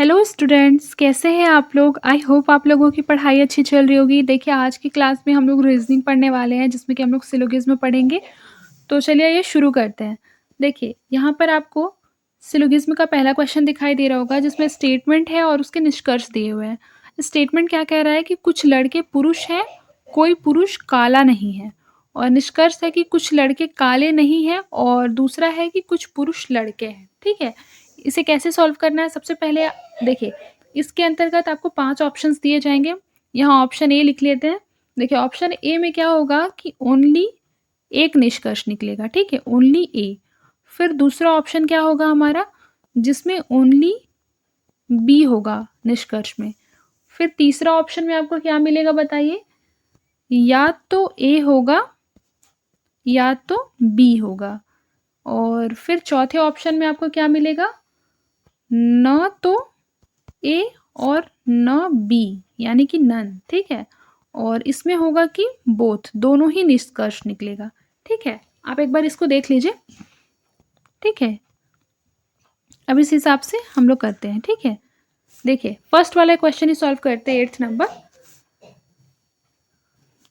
Hello students, कैसे हैं आप लोग? आई होप आप लोगों की पढ़ाई अच्छी चल रही होगी। देखिए, आज की क्लास में हम लोग रीजनिंग पढ़ने वाले हैं, जिसमें कि हम लोग सिलोगिज्म पढ़ेंगे। तो चलिए ये शुरू करते हैं। देखिए, यहाँ पर आपको सिलोगिज्म का पहला क्वेश्चन दिखाई दे रहा होगा, जिसमें स्टेटमेंट है और उसके निष्कर्ष दिए हुए हैं। स्टेटमेंट क्या कह रहा है कि कुछ लड़के पुरुष हैं, कोई पुरुष काला नहीं है। और निष्कर्ष है कि कुछ लड़के काले नहीं हैं, और दूसरा है कि कुछ पुरुष लड़के हैं। ठीक है, इसे कैसे सॉल्व करना है? सबसे पहले देखिए, इसके अंतर्गत आपको 5 ऑप्शंस दिए जाएँगे। यहाँ ऑप्शन ए लिख लेते हैं। देखिए, ऑप्शन ए में क्या होगा कि ओनली एक निष्कर्ष निकलेगा, ठीक है? ओनली ए। फिर दूसरा ऑप्शन क्या होगा हमारा, जिसमें ओनली बी होगा निष्कर्ष में। फिर तीसरा ऑप्शन में आपको क्या मिलेगा बताइए? या तो ए होगा या तो बी होगा। और फिर चौथे ऑप्शन में आपको क्या मिलेगा? न तो ए और न बी, यानी कि नन। ठीक है, और इसमें होगा कि बोथ, दोनों ही निष्कर्ष निकलेगा। ठीक है, आप एक बार इसको देख लीजिए। ठीक है, अब इस हिसाब से हम लोग करते हैं। ठीक है, देखिए फर्स्ट वाला क्वेश्चन ही सॉल्व करते हैं, 8th नंबर।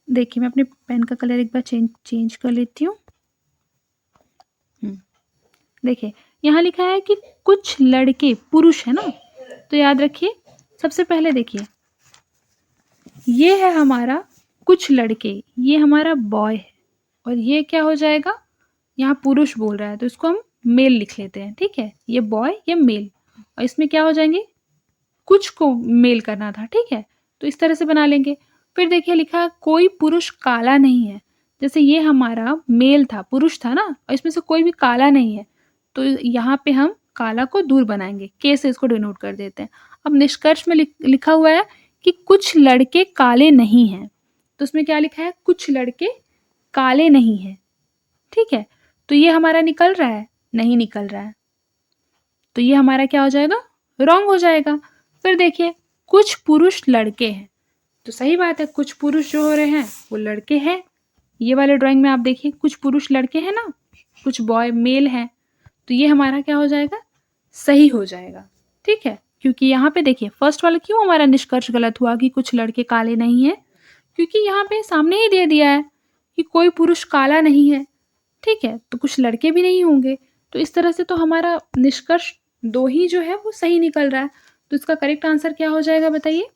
देखिए, मैं अपने पेन का कलर एक बार चेंज कर लेती हूँ। देखिए, यहाँ लिखा है कि कुछ लड़के पुरुष है ना, तो याद रखिए। सबसे पहले देखिए, ये है हमारा कुछ लड़के, ये हमारा बॉय है, और ये क्या हो जाएगा? यहाँ पुरुष बोल रहा है, तो इसको हम मेल लिख लेते हैं। ठीक है, ये बॉय, ये मेल, और इसमें क्या हो जाएंगे? कुछ को मेल करना था। ठीक है, तो इस तरह से बना लेंगे। फिर देखिए, लिखा है कोई पुरुष काला नहीं है। जैसे ये हमारा मेल था, पुरुष था ना, और इसमें से कोई भी काला नहीं है, तो यहाँ पे हम काला को दूर बनाएंगे, के से इसको डिनोट कर देते हैं। अब निष्कर्ष में लिखा हुआ है कि कुछ लड़के काले नहीं हैं, तो उसमें क्या लिखा है? कुछ लड़के काले नहीं हैं। ठीक है, तो ये हमारा निकल रहा है? नहीं निकल रहा है, तो ये हमारा क्या हो जाएगा? रॉन्ग हो जाएगा। फिर देखिए, कुछ पुरुष लड़के हैं, तो सही बात है, कुछ पुरुष जो हो रहे हैं वो लड़के हैं। ये वाले ड्राइंग में आप देखिए, कुछ पुरुष लड़के हैं ना, कुछ बॉय मेल हैं, तो ये हमारा क्या हो जाएगा? सही हो जाएगा। ठीक है, क्योंकि यहाँ पे देखिए, फर्स्ट वाला क्यों हमारा निष्कर्ष गलत हुआ कि कुछ लड़के काले नहीं हैं? क्योंकि यहाँ पे सामने ही दे दिया है कि कोई पुरुष काला नहीं है। ठीक है, तो कुछ लड़के भी नहीं होंगे, तो इस तरह से तो हमारा निष्कर्ष दो ही जो है वो सही निकल रहा है। तो इसका करेक्ट आंसर क्या हो जाएगा बताइए?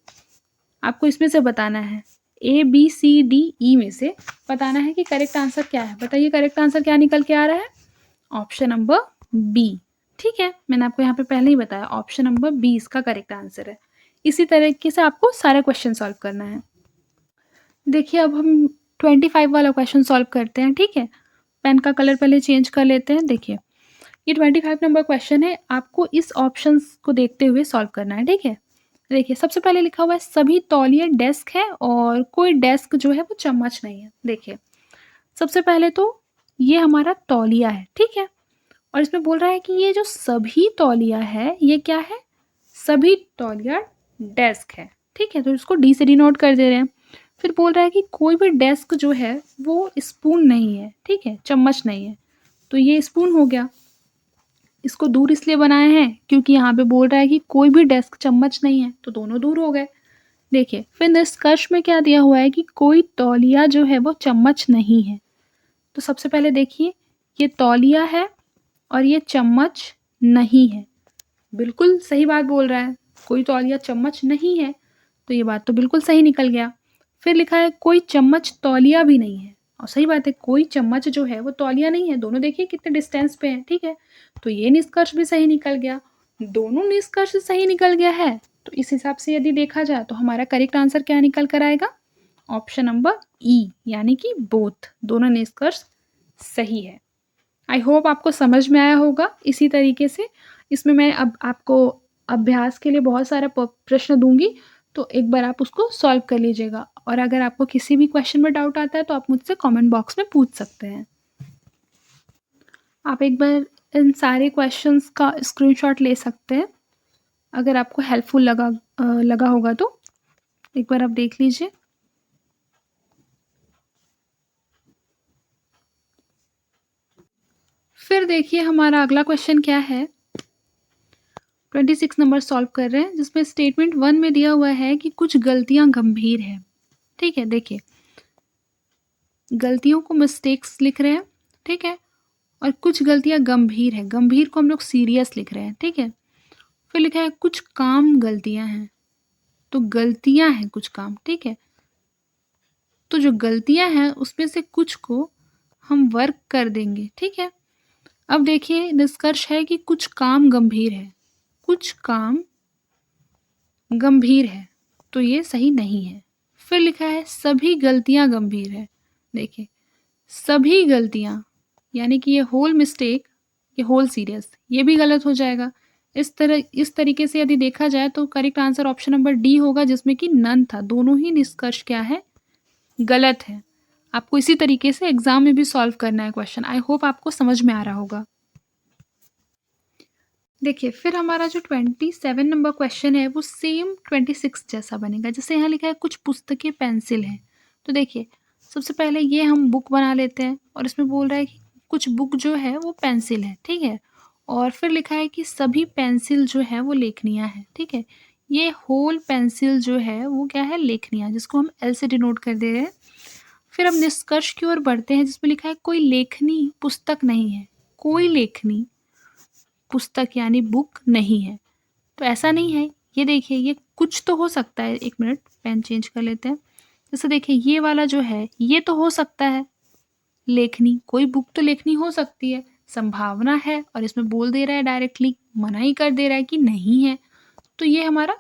आपको इसमें से बताना है, A B C D E में से बताना है कि करेक्ट आंसर क्या है। बताइए, करेक्ट आंसर क्या निकल के आ रहा है? Option number B. ठीक है, मैंने आपको यहाँ पे पहले ही बताया, ऑप्शन नंबर बी इसका करेक्ट आंसर है। इसी तरीके से आपको सारा क्वेश्चन सॉल्व करना है। देखिए, अब हम 25 वाला क्वेश्चन सॉल्व करते हैं। ठीक है, पेन का कलर पहले चेंज कर लेते हैं। देखिए, ये 25 नंबर क्वेश्चन है, आपको इस ऑप्शंस को देखते हुए सॉल्व करना है। ठीक है, देखिए सबसे पहले लिखा हुआ है सभी तौलिए डेस्क है, और कोई डेस्क जो है वो चम्मच नहीं है। देखिए, सबसे पहले तो ये हमारा तौलिया है। ठीक है, और इसमें बोल रहा है कि ये जो सभी तौलिया है, ये क्या है? सभी तौलिया डेस्क है। ठीक है, तो इसको डी से डिनोट कर दे रहे हैं। फिर बोल रहा है कि कोई भी डेस्क जो है वो स्पून नहीं है। ठीक है, चम्मच नहीं है, तो ये स्पून हो गया। इसको दूर इसलिए बनाए हैं क्योंकि यहाँ पे बोल रहा है कि कोई भी डेस्क चम्मच नहीं है, तो दोनों दूर हो गए। देखिए, फिर निष्कर्ष में क्या दिया हुआ है कि कोई तौलिया जो है वो चम्मच नहीं है। तो सबसे पहले देखिए, ये तौलिया है और ये चम्मच नहीं है। बिल्कुल सही बात बोल रहा है, कोई तौलिया चम्मच नहीं है, तो ये बात तो बिल्कुल सही निकल गया। फिर लिखा है कोई चम्मच तौलिया भी नहीं है, और सही बात है, कोई चम्मच जो है वो तौलिया नहीं है। दोनों देखिए कितने डिस्टेंस पे हैं। ठीक है, तो ये निष्कर्ष भी सही निकल गया। दोनों निष्कर्ष सही निकल गया है, तो इस हिसाब से यदि देखा जाए तो हमारा करेक्ट आंसर क्या निकल कर आएगा? ऑप्शन नंबर ई, यानी कि बोथ, दोनों निष्कर्ष सही है। आई होप आपको समझ में आया होगा। इसी तरीके से इसमें मैं अब आपको अभ्यास के लिए बहुत सारा प्रश्न दूंगी, तो एक बार आप उसको सॉल्व कर लीजिएगा। और अगर आपको किसी भी क्वेश्चन में डाउट आता है तो आप मुझसे कमेंट बॉक्स में पूछ सकते हैं। आप एक बार इन सारे क्वेश्चंस का स्क्रीनशॉट ले सकते हैं, अगर आपको हेल्पफुल लगा होगा तो एक बार आप देख लीजिए। फिर देखिए, हमारा अगला क्वेश्चन क्या है? 26 नंबर सॉल्व कर रहे हैं, जिसमें स्टेटमेंट 1 में दिया हुआ है कि कुछ गलतियाँ गंभीर हैं। ठीक है, देखिए गलतियों को मिस्टेक्स लिख रहे हैं, ठीक है, और कुछ गलतियाँ गंभीर है, गंभीर को हम लोग सीरियस लिख रहे हैं, ठीक है। फिर लिखा है कुछ काम गलतियाँ हैं, तो गलतियाँ हैं कुछ काम, ठीक है। तो जो गलतियाँ हैं उसमें से कुछ को हम वर्क कर देंगे, ठीक है। अब देखिए निष्कर्ष है कि कुछ काम गंभीर है, कुछ काम गंभीर है, तो ये सही नहीं है। फिर लिखा है सभी गलतियाँ गंभीर है। देखिए सभी गलतियाँ यानी कि ये होल मिस्टेक, ये होल सीरियस, ये भी गलत हो जाएगा। इस तरीके से यदि देखा जाए तो correct answer option number D होगा, जिसमें कि नन था। दोनों ही निष्कर्ष क्या है, गलत है। आपको इसी तरीके से एग्जाम में भी सॉल्व करना है क्वेश्चन। आई होप आपको समझ में आ रहा होगा। देखिए फिर हमारा जो 27 नंबर क्वेश्चन है वो सेम 26 जैसा बनेगा। जैसे यहाँ लिखा है कुछ पुस्तकें पेंसिल हैं, तो देखिए सबसे पहले ये हम बुक बना लेते हैं और इसमें बोल रहा है कि कुछ बुक जो है वो पेंसिल है, ठीक है। और फिर लिखा है कि सभी पेंसिल जो है वो लेखनियाँ हैं, ठीक है। ये होल पेंसिल जो है वो क्या है, लेखनियाँ, जिसको हम एल से डिनोट कर दे रहे हैं। फिर हम निष्कर्ष की ओर बढ़ते हैं, जिसमें लिखा है कोई लेखनी पुस्तक नहीं है, कोई लेखनी पुस्तक यानी बुक नहीं है। तो ऐसा नहीं है, ये देखिए ये कुछ तो हो सकता है। एक मिनट पेन चेंज कर लेते हैं। जैसे देखिए ये वाला जो है ये तो हो सकता है लेखनी, कोई बुक तो लेखनी हो सकती है, संभावना है। और इसमें बोल दे रहा है डायरेक्टली, मना ही कर दे रहा है कि नहीं है, तो ये हमारा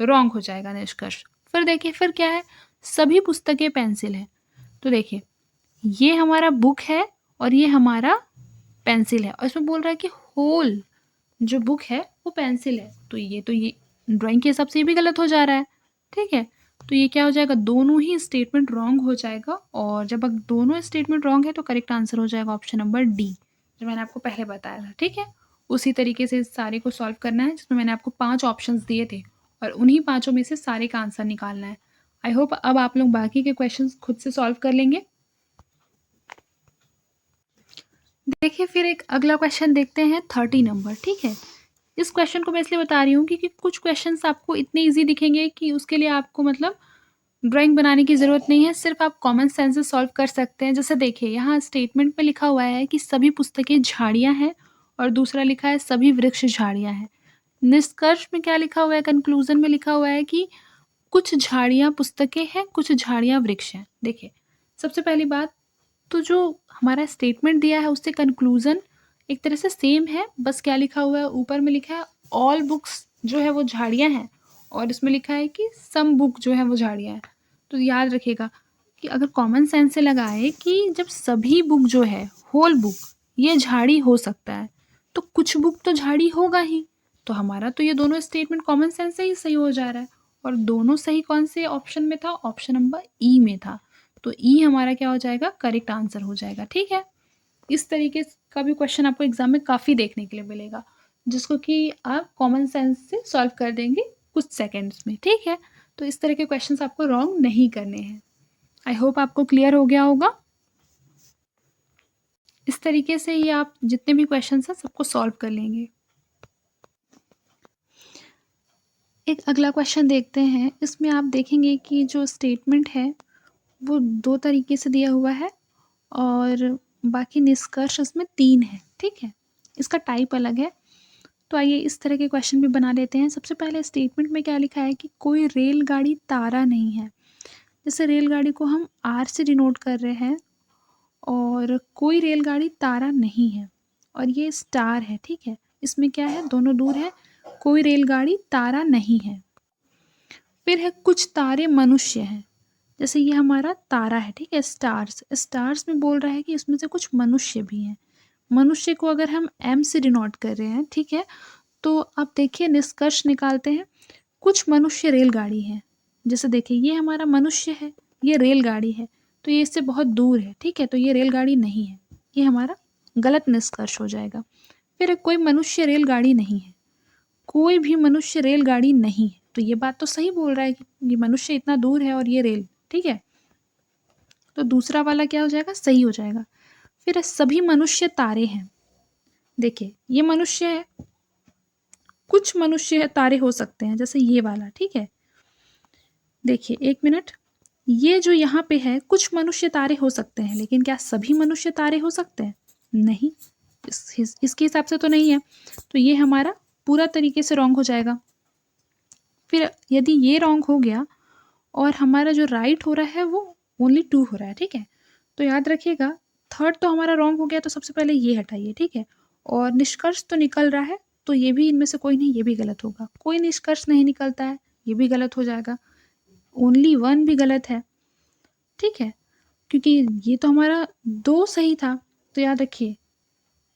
रॉन्ग हो जाएगा निष्कर्ष। फिर देखिए फिर क्या है, सभी पुस्तकें पेंसिल है, तो देखिए ये हमारा बुक है और ये हमारा पेंसिल है, और इसमें बोल रहा है कि होल जो बुक है वो पेंसिल है, तो ये ड्राइंग के हिसाब से ये भी गलत हो जा रहा है, ठीक है। तो ये क्या हो जाएगा, दोनों ही स्टेटमेंट रॉन्ग हो जाएगा। और जब अब दोनों स्टेटमेंट रॉन्ग है तो करेक्ट आंसर हो जाएगा ऑप्शन नंबर डी, जो मैंने आपको पहले बताया था, ठीक है। उसी तरीके से इस सारे को सॉल्व करना है, जिसमें मैंने आपको 5 ऑप्शंस दिए थे और उन्हीं पाँचों में से सारे का आंसर निकालना है। आई होप अब आप लोग बाकी के क्वेश्चंस खुद से सॉल्व कर लेंगे। देखिए फिर एक अगला क्वेश्चन देखते हैं 30 नंबर, ठीक है। इस क्वेश्चन को मैं इसलिए बता रही हूँ क्योंकि कुछ क्वेश्चंस आपको इतने इजी दिखेंगे कि उसके लिए आपको मतलब ड्राइंग बनाने की ज़रूरत नहीं है, सिर्फ आप कॉमन सेंस से सॉल्व कर सकते हैं। जैसे देखिए यहाँ स्टेटमेंट में लिखा हुआ है कि सभी पुस्तकें झाड़ियाँ हैं और दूसरा लिखा है सभी वृक्ष झाड़ियाँ हैं। निष्कर्ष में क्या लिखा हुआ है, कंक्लूजन में लिखा हुआ है कि कुछ झाड़ियाँ पुस्तकें हैं, कुछ झाड़ियाँ वृक्ष हैं। देखिए सबसे पहली बात तो जो हमारा स्टेटमेंट दिया है उससे कंक्लूजन एक तरह से सेम है, बस क्या लिखा हुआ है, ऊपर में लिखा है ऑल बुक्स जो है वो झाड़ियाँ हैं और इसमें लिखा है कि सम बुक जो है वो झाड़ियाँ हैं। तो याद रखिएगा कि अगर कॉमन सेंस से लगाए कि जब सभी बुक जो है होल बुक ये झाड़ी हो सकता है, तो कुछ बुक तो झाड़ी होगा ही। तो हमारा तो ये दोनों स्टेटमेंट कॉमन सेंस से ही सही हो जा रहा है। और दोनों सही कौन से ऑप्शन में था, ऑप्शन नंबर ई में था। तो ई हमारा क्या हो जाएगा, करेक्ट आंसर हो जाएगा, ठीक है। इस तरीके का भी क्वेश्चन आपको एग्जाम में काफ़ी देखने के लिए मिलेगा, जिसको कि आप कॉमन सेंस से सॉल्व कर देंगे कुछ सेकंड्स में, ठीक है। तो इस तरह के क्वेश्चंस आपको रॉन्ग नहीं करने हैं। आई होप आपको क्लियर हो गया होगा। इस तरीके से ही आप जितने भी क्वेश्चंस हैं सबको सॉल्व कर लेंगे। एक अगला क्वेश्चन देखते हैं। इसमें आप देखेंगे कि जो स्टेटमेंट है वो 2 तरीके से दिया हुआ है और बाकी निष्कर्ष इसमें 3 है, ठीक है। इसका टाइप अलग है। तो आइए इस तरह के क्वेश्चन भी बना लेते हैं। सबसे पहले स्टेटमेंट में क्या लिखा है कि कोई रेलगाड़ी तारा नहीं है। जैसे रेलगाड़ी को हम आर से डिनोट कर रहे हैं और कोई रेलगाड़ी तारा नहीं है और ये स्टार है, ठीक है। इसमें क्या है, दोनों दूर है, कोई रेलगाड़ी तारा नहीं है। फिर है कुछ तारे मनुष्य हैं। जैसे ये हमारा तारा है, ठीक है, स्टार्स। स्टार्स में बोल रहा है कि इसमें से कुछ मनुष्य भी हैं। मनुष्य को अगर हम एम से डिनोट कर रहे हैं, ठीक है, तो आप देखिए निष्कर्ष निकालते हैं, कुछ मनुष्य रेलगाड़ी है। जैसे देखिए ये हमारा मनुष्य है, ये रेलगाड़ी है, तो ये इससे बहुत दूर है, ठीक है, तो ये रेलगाड़ी नहीं है। ये हमारा गलत निष्कर्ष हो जाएगा। फिर कोई मनुष्य रेलगाड़ी नहीं है, कोई भी मनुष्य रेलगाड़ी नहीं है, तो ये बात तो सही बोल रहा है कि ये मनुष्य इतना दूर है और ये रेल, ठीक है। तो दूसरा वाला क्या हो जाएगा, सही हो जाएगा। फिर सभी मनुष्य तारे हैं। देखिए ये मनुष्य है कुछ मनुष्य तारे हो सकते हैं, जैसे ये वाला, ठीक है। देखिए 1 मिनट, ये जो यहाँ पे है कुछ मनुष्य तारे हो सकते हैं, लेकिन क्या सभी मनुष्य तारे हो सकते हैं? नहीं, इसके हिसाब से तो नहीं है, तो ये हमारा पूरा तरीके से रॉन्ग हो जाएगा। फिर यदि ये रॉन्ग हो गया और हमारा जो राइट हो रहा है वो ओनली 2 हो रहा है, ठीक है। तो याद रखिएगा, थर्ड तो हमारा रॉन्ग हो गया, तो सबसे पहले ये हटाइए, ठीक है। और निष्कर्ष तो निकल रहा है, तो ये भी इनमें से कोई नहीं, ये भी गलत होगा। कोई निष्कर्ष नहीं निकलता है, ये भी गलत हो जाएगा। ओनली 1 भी गलत है, ठीक है, क्योंकि ये तो हमारा 2 सही था। तो याद रखिए,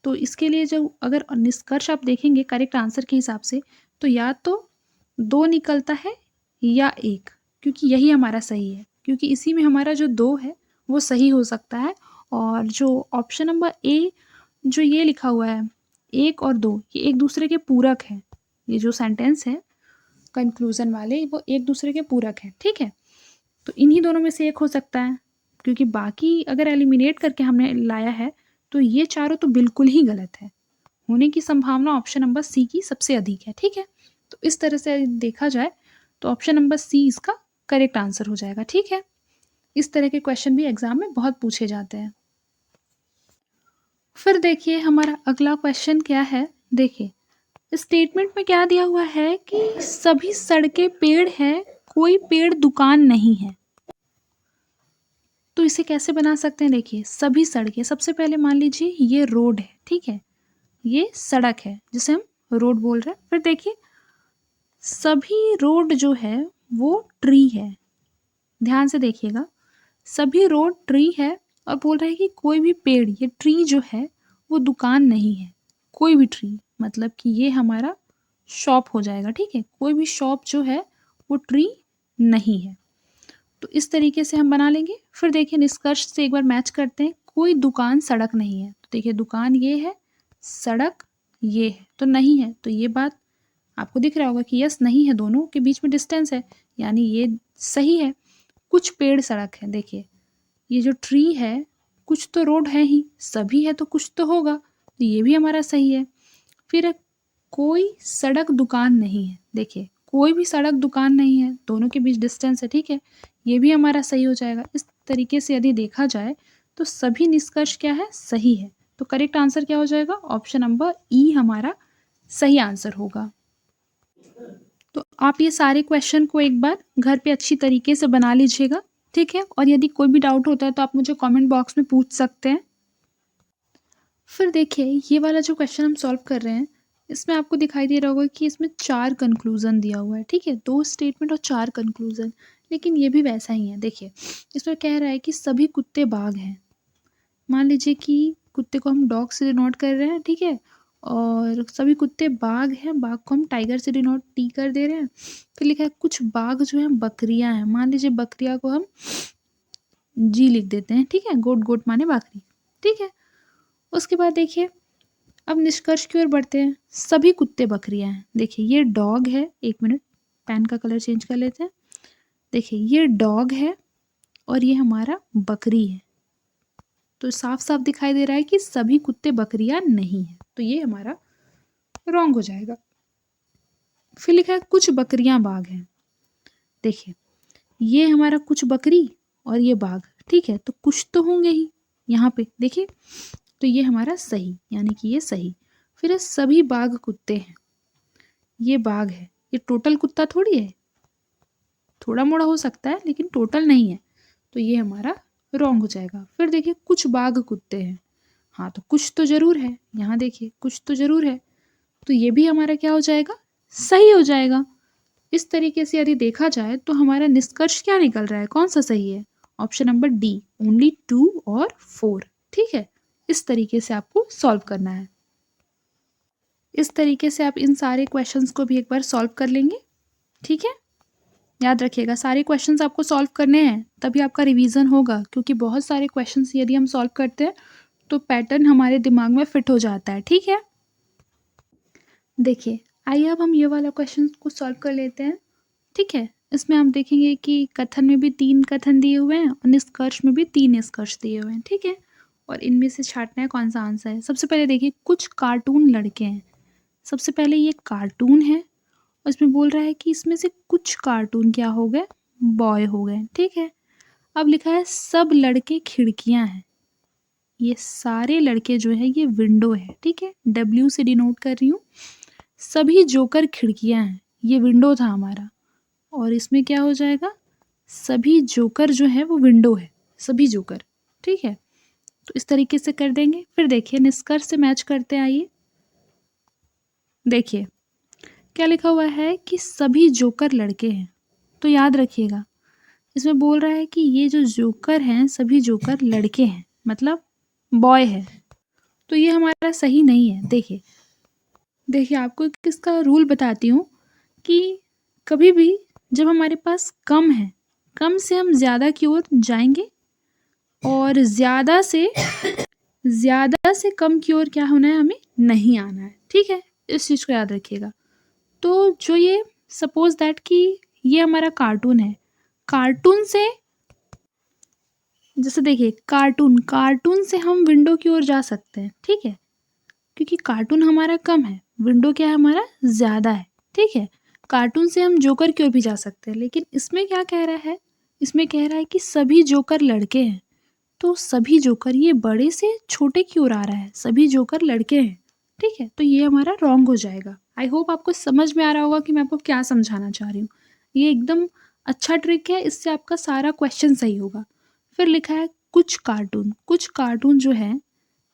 तो इसके लिए जो अगर निष्कर्ष आप देखेंगे करेक्ट आंसर के हिसाब से, तो या तो 2 निकलता है या 1, क्योंकि यही हमारा सही है, क्योंकि इसी में हमारा जो 2 है वो सही हो सकता है। और जो ऑप्शन नंबर ए जो ये लिखा हुआ है 1 और 2, ये एक दूसरे के पूरक हैं। ये जो सेंटेंस है कंक्लूजन वाले, वो एक दूसरे के पूरक हैं, ठीक है। तो इन्हीं दोनों में से एक हो सकता है, क्योंकि बाकी अगर एलिमिनेट करके हमने लाया है तो ये चारों तो बिल्कुल ही गलत है। होने की संभावना ऑप्शन नंबर सी की सबसे अधिक है, ठीक है। तो इस तरह से देखा जाए तो ऑप्शन नंबर सी इसका करेक्ट आंसर हो जाएगा, ठीक है। इस तरह के क्वेश्चन भी एग्जाम में बहुत पूछे जाते हैं। फिर देखिए हमारा अगला क्वेश्चन क्या है। देखिए स्टेटमेंट में क्या दिया हुआ है कि सभी सड़कें पेड़ हैं, कोई पेड़ दुकान नहीं है। तो इसे कैसे बना सकते हैं? देखिए सभी सड़कें, सबसे पहले मान लीजिए ये रोड है, ठीक है, ये सड़क है जिसे हम रोड बोल रहे हैं। फिर देखिए सभी रोड जो है वो ट्री है, ध्यान से देखिएगा, सभी रोड ट्री है और बोल रहा है कि कोई भी पेड़, ये ट्री जो है वो दुकान नहीं है। कोई भी ट्री मतलब कि ये हमारा शॉप हो जाएगा, ठीक है। कोई भी शॉप जो है वो ट्री नहीं है। तो इस तरीके से हम बना लेंगे। फिर देखिए निष्कर्ष से एक बार मैच करते हैं, कोई दुकान सड़क नहीं है। तो देखिए दुकान ये है, सड़क ये है, तो नहीं है। तो ये बात आपको दिख रहा होगा कि यस नहीं है, दोनों के बीच में डिस्टेंस है, यानी ये सही है। कुछ पेड़ सड़क है, देखिए ये जो ट्री है, कुछ तो रोड है ही, सभी है तो कुछ तो होगा, तो ये भी हमारा सही है। फिर कोई सड़क दुकान नहीं है, देखिए कोई भी सड़क दुकान नहीं है, दोनों के बीच डिस्टेंस है, ठीक है, ये भी हमारा सही हो जाएगा। इस तरीके से यदि देखा जाए तो सभी निष्कर्ष क्या है, सही है। तो करेक्ट आंसर क्या हो जाएगा, ऑप्शन नंबर ई हमारा सही आंसर होगा। तो आप ये सारे क्वेश्चन को एक बार घर पे अच्छी तरीके से बना लीजिएगा, ठीक है। और यदि कोई भी डाउट होता है तो आप मुझे कमेंट बॉक्स में पूछ सकते हैं। फिर देखिए ये वाला जो क्वेश्चन हम सॉल्व कर रहे हैं, इसमें आपको दिखाई दे रहा होगा कि इसमें 4 कंक्लूजन दिया हुआ है, ठीक है, 2 स्टेटमेंट और 4 कंक्लूजन। लेकिन ये भी वैसा ही है। देखिए इसमें कह रहा है कि सभी कुत्ते बाघ हैं। मान लीजिए कि कुत्ते को हम डॉग से डिनोट कर रहे हैं, ठीक है, और सभी कुत्ते बाघ हैं, बाघ को हम टाइगर से डिनोट टी कर दे रहे हैं। फिर लिखा है कुछ बाघ जो है बकरियां हैं। मान लीजिए बकरिया को हम जी लिख देते हैं, ठीक है, गोट गोट माने बकरी, ठीक है। उसके बाद देखिए अब निष्कर्ष की ओर बढ़ते हैं, सभी कुत्ते बकरियां हैं। देखिए ये डॉग है, 1 मिनट पेन का कलर चेंज कर लेते हैं। देखिए ये डॉग है और ये हमारा बकरी है, तो साफ साफ दिखाई दे रहा है कि सभी कुत्ते बकरियां नहीं है, तो ये हमारा रॉन्ग हो जाएगा। फिर लिखा है कुछ बकरियां बाघ हैं। देखिए ये हमारा कुछ बकरी और ये बाघ, ठीक है, तो कुछ तो होंगे ही यहाँ पे, देखिए, तो ये हमारा सही, यानी कि ये सही। फिर ये सभी बाघ कुत्ते हैं, ये बाघ है, ये टोटल कुत्ता थोड़ी है, थोड़ा मोड़ा हो सकता है लेकिन टोटल नहीं है, तो ये हमारा रॉन्ग हो जाएगा। फिर देखिए कुछ बाघ कुत्ते हैं, हाँ तो कुछ तो जरूर है, यहाँ देखिए कुछ तो जरूर है, तो ये भी हमारा क्या हो जाएगा, सही हो जाएगा। इस तरीके से यदि देखा जाए तो हमारा निष्कर्ष क्या निकल रहा है, कौन सा सही है, ऑप्शन नंबर डी, ओनली 2 और 4, ठीक है। इस तरीके से आपको सॉल्व करना है। इस तरीके से आप इन सारे क्वेश्चंस को भी एक बार सॉल्व कर लेंगे, ठीक है। याद रखिएगा सारे क्वेश्चंस आपको सॉल्व करने हैं, तभी आपका रिवीजन होगा, क्योंकि बहुत सारे क्वेश्चंस यदि हम सॉल्व करते हैं तो पैटर्न हमारे दिमाग में फिट हो जाता है, ठीक है। देखिए आइए अब हम ये वाला क्वेश्चन को सॉल्व कर लेते हैं, ठीक है। इसमें हम देखेंगे कि कथन में भी 3 कथन दिए हुए हैं और निष्कर्ष में भी 3 निष्कर्ष दिए हुए हैं, ठीक है। और इनमें से छांटना है कौन सा आंसर है। सबसे पहले देखिए कुछ कार्टून लड़के हैं, सबसे पहले ये कार्टून है, उसमें बोल रहा है कि इसमें से कुछ कार्टून क्या हो गए, बॉय हो गए, ठीक है। अब लिखा है सब लड़के खिड़कियां हैं, ये सारे लड़के जो है ये विंडो है, ठीक है, डब्ल्यू से डिनोट कर रही हूँ। सभी जोकर खिड़कियां हैं, ये विंडो था हमारा, और इसमें क्या हो जाएगा, सभी जोकर जो है वो विंडो है, सभी जोकर, ठीक है। तो इस तरीके से कर देंगे। फिर देखिए निष्कर्ष से मैच करते हैं, आइए देखिए क्या लिखा हुआ है कि सभी जोकर लड़के हैं। तो याद रखिएगा इसमें बोल रहा है कि ये जो जोकर हैं सभी जोकर लड़के हैं, मतलब बॉय है, तो ये हमारा सही नहीं है। देखिए देखिए आपको किसका रूल बताती हूँ कि कभी भी जब हमारे पास कम है, कम से हम ज़्यादा की ओर जाएंगे और ज़्यादा से कम की ओर क्या होना है, हमें नहीं आना है, ठीक है, इस चीज़ को याद रखिएगा। तो जो ये सपोज दैट कि ये हमारा कार्टून है, कार्टून से जैसे देखिए कार्टून से हम विंडो की ओर जा सकते हैं, ठीक है, क्योंकि कार्टून हमारा कम है, विंडो क्या है हमारा ज़्यादा है, ठीक है। कार्टून से हम जोकर की ओर भी जा सकते हैं, लेकिन इसमें क्या कह रहा है, इसमें कह रहा है कि सभी जोकर लड़के हैं, तो सभी जोकर ये बड़े से छोटे की ओर आ रहा है, सभी जोकर लड़के हैं, ठीक है, तो ये हमारा रॉन्ग हो जाएगा। आई होप आपको समझ में आ रहा होगा कि मैं आपको क्या समझाना चाह रही हूँ। ये एकदम अच्छा ट्रिक है, इससे आपका सारा क्वेश्चन सही होगा। फिर लिखा है कुछ कार्टून जो है,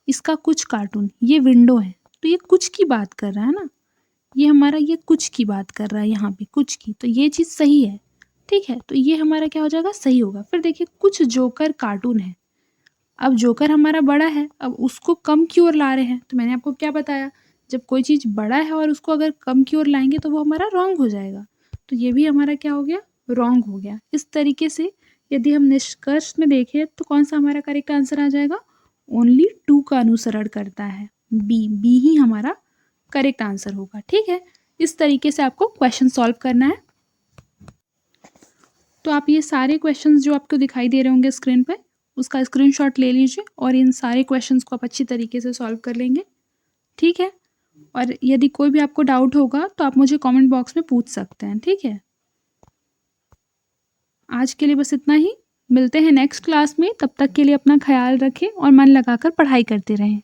इसका कुछ कार्टून ये विंडो है, तो ये कुछ की बात कर रहा है ना, ये हमारा ये कुछ की बात कर रहा है यहाँ पे, कुछ की, तो ये चीज़ सही है, ठीक है, तो ये हमारा क्या हो जाएगा, सही होगा। फिर देखिए कुछ जोकर कार्टून है, अब जोकर हमारा बड़ा है, अब उसको कम की ओर ला रहे हैं, तो मैंने आपको क्या बताया, जब कोई चीज़ बड़ा है और उसको अगर कम की ओर लाएंगे तो वो हमारा रॉन्ग हो जाएगा, तो ये भी हमारा क्या हो गया, रॉन्ग हो गया। इस तरीके से यदि हम निष्कर्ष में देखें तो कौन सा हमारा करेक्ट आंसर आ जाएगा, ओनली 2 का अनुसरण करता है, बी ही हमारा करेक्ट आंसर होगा, ठीक है। इस तरीके से आपको क्वेश्चन सॉल्व करना है। तो आप ये सारे क्वेश्चंस जो आपको दिखाई दे रहे होंगे स्क्रीन पे, उसका स्क्रीनशॉट ले लीजिए और इन सारे क्वेश्चंस को आप अच्छी तरीके से सॉल्व कर लेंगे, ठीक है। और यदि कोई भी आपको डाउट होगा तो आप मुझे कमेंट बॉक्स में पूछ सकते हैं, ठीक है। आज के लिए बस इतना ही, मिलते हैं नेक्स्ट क्लास में, तब तक के लिए अपना ख्याल रखें और मन लगाकर पढ़ाई करते रहें।